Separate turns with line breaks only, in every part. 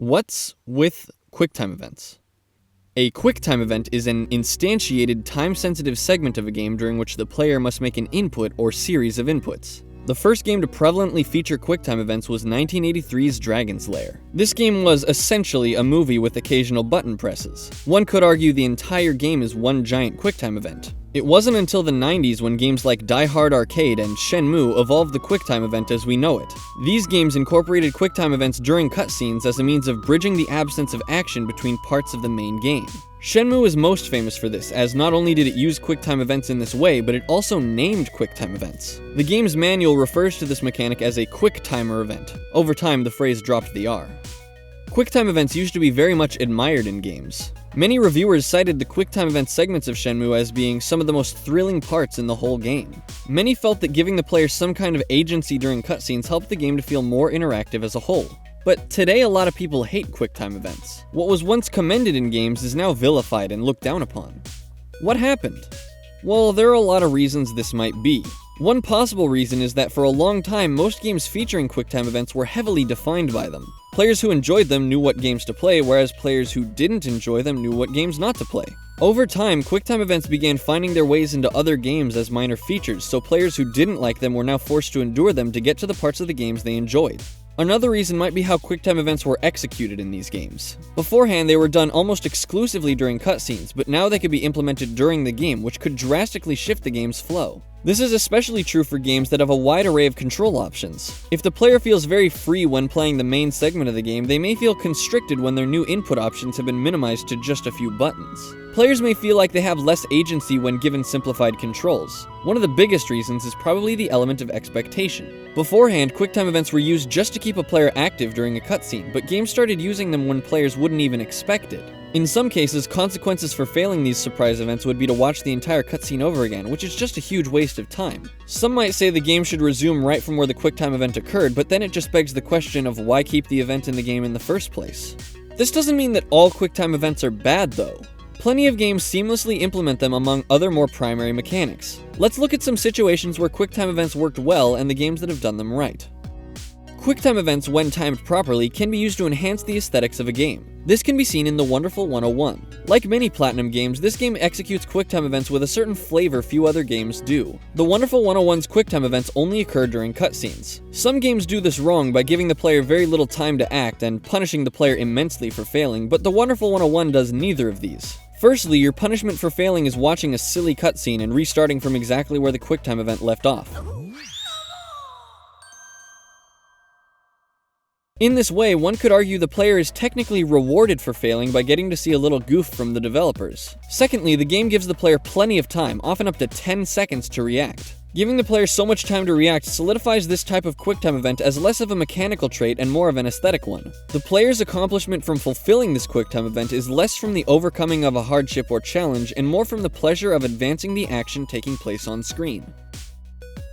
What's with QuickTime events? A QuickTime event is an instantiated, time-sensitive segment of a game during which the player must make an input or series of inputs. The first game to prevalently feature QuickTime events was 1983's Dragon's Lair. This game was essentially a movie with occasional button presses. One could argue the entire game is one giant QuickTime event. It wasn't until the 90s when games like Die Hard Arcade and Shenmue evolved the QuickTime event as we know it. These games incorporated QuickTime events during cutscenes as a means of bridging the absence of action between parts of the main game. Shenmue is most famous for this, as not only did it use QuickTime events in this way, but it also named QuickTime events. The game's manual refers to this mechanic as a QuickTimer event. Over time, the phrase dropped the R. QuickTime events used to be very much admired in games. Many reviewers cited the QuickTime event segments of Shenmue as being some of the most thrilling parts in the whole game. Many felt that giving the player some kind of agency during cutscenes helped the game to feel more interactive as a whole. But today a lot of people hate QuickTime events. What was once commended in games is now vilified and looked down upon. What happened? Well, there are a lot of reasons this might be. One possible reason is that for a long time, most games featuring QuickTime events were heavily defined by them. Players who enjoyed them knew what games to play, whereas players who didn't enjoy them knew what games not to play. Over time, QuickTime events began finding their ways into other games as minor features, so players who didn't like them were now forced to endure them to get to the parts of the games they enjoyed. Another reason might be how QuickTime events were executed in these games. Beforehand, they were done almost exclusively during cutscenes, but now they could be implemented during the game, which could drastically shift the game's flow. This is especially true for games that have a wide array of control options. If the player feels very free when playing the main segment of the game, they may feel constricted when their new input options have been minimized to just a few buttons. Players may feel like they have less agency when given simplified controls. One of the biggest reasons is probably the element of expectation. Beforehand, QuickTime events were used just to keep a player active during a cutscene, but games started using them when players wouldn't even expect it. In some cases, consequences for failing these surprise events would be to watch the entire cutscene over again, which is just a huge waste of time. Some might say the game should resume right from where the QuickTime event occurred, but then it just begs the question of why keep the event in the game in the first place. This doesn't mean that all QuickTime events are bad, though. Plenty of games seamlessly implement them among other more primary mechanics. Let's look at some situations where QuickTime events worked well and the games that have done them right. QuickTime events, when timed properly, can be used to enhance the aesthetics of a game. This can be seen in The Wonderful 101. Like many Platinum games, this game executes QuickTime events with a certain flavor few other games do. The Wonderful 101's QuickTime events only occur during cutscenes. Some games do this wrong by giving the player very little time to act and punishing the player immensely for failing, but The Wonderful 101 does neither of these. Firstly, your punishment for failing is watching a silly cutscene and restarting from exactly where the QuickTime event left off. In this way, one could argue the player is technically rewarded for failing by getting to see a little goof from the developers. Secondly, the game gives the player plenty of time, often up to 10 seconds, to react. Giving the player so much time to react solidifies this type of QuickTime event as less of a mechanical trait and more of an aesthetic one. The player's accomplishment from fulfilling this QuickTime event is less from the overcoming of a hardship or challenge and more from the pleasure of advancing the action taking place on screen.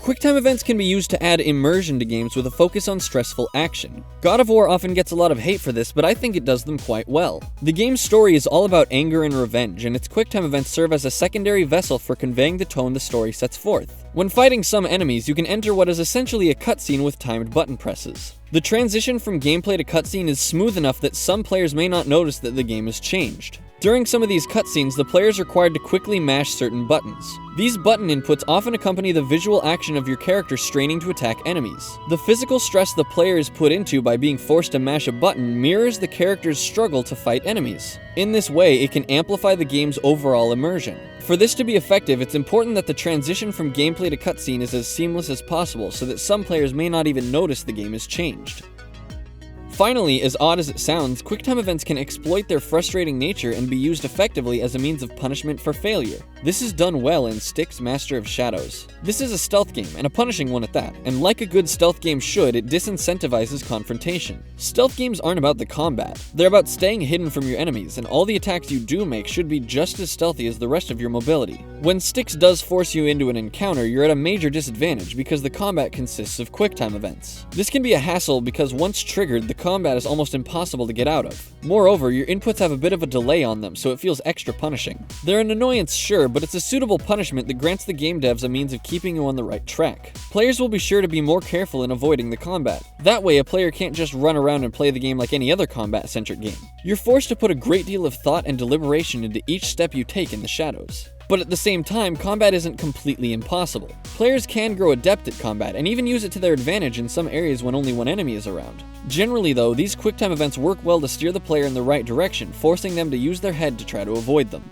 QuickTime events can be used to add immersion to games with a focus on stressful action. God of War often gets a lot of hate for this, but I think it does them quite well. The game's story is all about anger and revenge, and its QuickTime events serve as a secondary vessel for conveying the tone the story sets forth. When fighting some enemies, you can enter what is essentially a cutscene with timed button presses. The transition from gameplay to cutscene is smooth enough that some players may not notice that the game has changed. During some of these cutscenes, the player is required to quickly mash certain buttons. These button inputs often accompany the visual action of your character straining to attack enemies. The physical stress the player is put into by being forced to mash a button mirrors the character's struggle to fight enemies. In this way, it can amplify the game's overall immersion. For this to be effective, it's important that the transition from gameplay to cutscene is as seamless as possible so that some players may not even notice the game has changed. Finally, as odd as it sounds, QuickTime events can exploit their frustrating nature and be used effectively as a means of punishment for failure. This is done well in Styx Master of Shadows. This is a stealth game, and a punishing one at that, and like a good stealth game should, it disincentivizes confrontation. Stealth games aren't about the combat. They're about staying hidden from your enemies, and all the attacks you do make should be just as stealthy as the rest of your mobility. When Styx does force you into an encounter, you're at a major disadvantage because the combat consists of QuickTime events. This can be a hassle because once triggered, the combat is almost impossible to get out of. Moreover, your inputs have a bit of a delay on them, so it feels extra punishing. They're an annoyance, sure, but it's a suitable punishment that grants the game devs a means of keeping you on the right track. Players will be sure to be more careful in avoiding the combat. That way, a player can't just run around and play the game like any other combat-centric game. You're forced to put a great deal of thought and deliberation into each step you take in the shadows. But at the same time, combat isn't completely impossible. Players can grow adept at combat and even use it to their advantage in some areas when only one enemy is around. Generally though, these QuickTime events work well to steer the player in the right direction, forcing them to use their head to try to avoid them.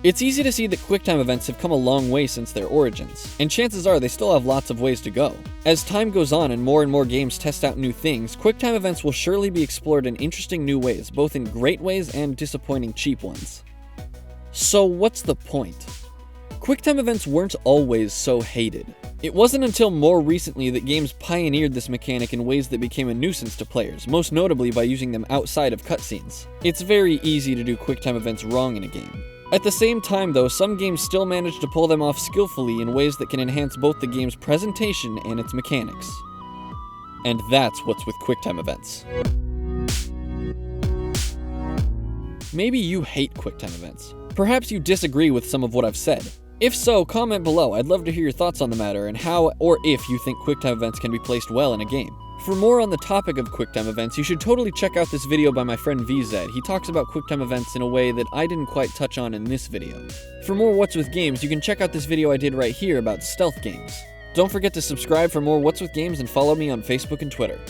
It's easy to see that QuickTime events have come a long way since their origins, and chances are they still have lots of ways to go. As time goes on and more games test out new things, QuickTime events will surely be explored in interesting new ways, both in great ways and disappointing cheap ones. So what's the point? QuickTime events weren't always so hated. It wasn't until more recently that games pioneered this mechanic in ways that became a nuisance to players, most notably by using them outside of cutscenes. It's very easy to do QuickTime events wrong in a game. At the same time though, some games still manage to pull them off skillfully in ways that can enhance both the game's presentation and its mechanics. And that's what's with QuickTime events. Maybe you hate QuickTime events. Perhaps you disagree with some of what I've said. If so, comment below. I'd love to hear your thoughts on the matter and how or if you think QuickTime events can be placed well in a game. For more on the topic of QuickTime events, you should totally check out this video by my friend VZ. He talks about QuickTime events in a way that I didn't quite touch on in this video. For more What's With Games, you can check out this video I did right here about stealth games. Don't forget to subscribe for more What's With Games and follow me on Facebook and Twitter.